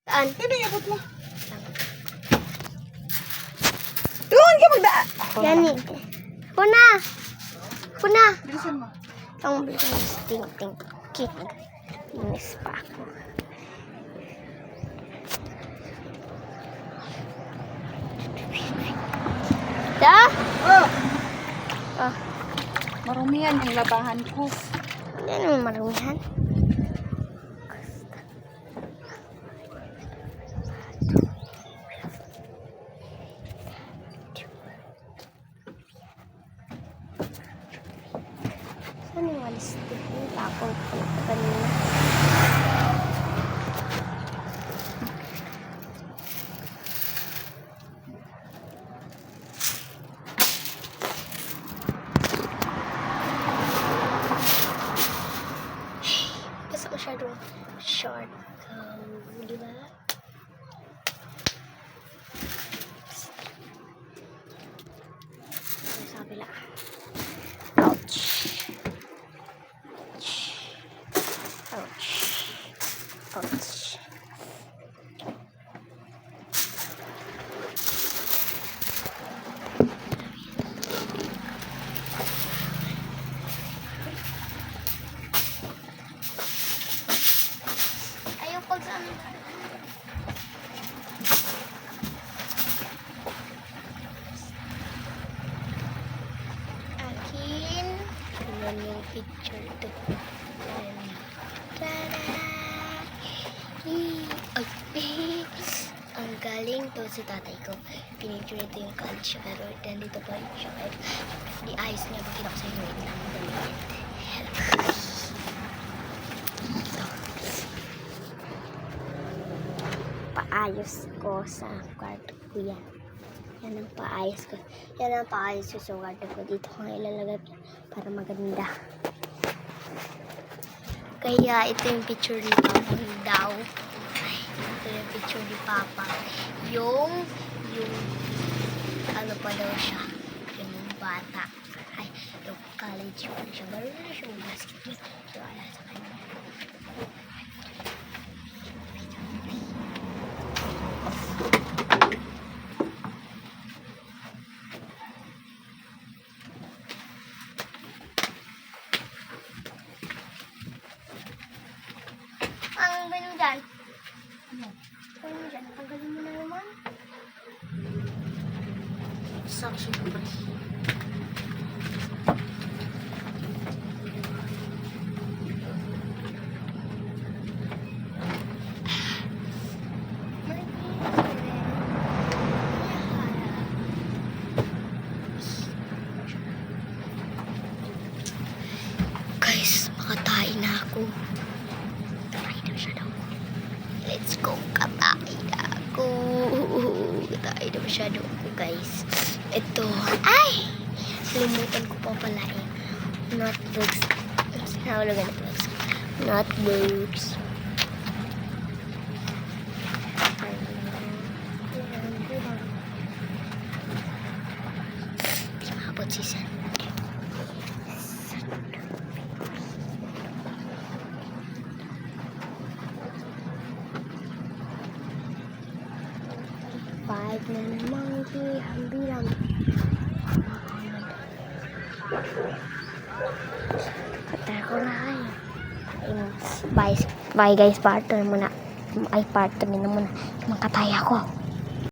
Ano yung abot mo? Doon ka magda... Yan eh. Kuna! Kuna! Bilisan mo. Ang bilis. Ting. Kit. Inis pa ako. Da? Oh! Oh. Marumi yan yung labahan ko. Yan ang marumihan. Saan yung walis ito? Tapon ko na kanina. Basta masyadong short. Di ba? Sa kabila. Ouch. Ouch. Ouch. Ayoko dyan. Akin. Yan yung picture to. Ay, ang galing to si tatay ko. Pinicture ito yung college siya. Pero nandito pa rin siya. Di ayos niya. Pagkita ko sa inyo. Wait lang. Paayos ko sa kwarto ko yan. Yan ang paayos ko. Yan ang paayos ko sa kwarto ko. Dito ko ilalagay para maganda. Kaya ito yung picture ni Papa daw. Ito yung picture ni Papa. Yung ano pa daw siya. Yung bata. Ay, yung college pa siya. Meron na siya yung basketball. So, ala sa kanya. Ang ganun dyan. Ganun dyan. Tanggalin mo na naman. Suction pa. Guys, makatayin na ako. Katayin na siya daw. Let's go, katayin na ako. Katayin na siya daw ako, guys. Ito. Ay! Limutan ko pa pala eh. Notebooks. Sinahulugan na books. Notebooks. Di maabot si San. Five na naman bilang. Katay ko na kayo. Bye guys, partner muna. Ay, partner na muna. Makatay ako.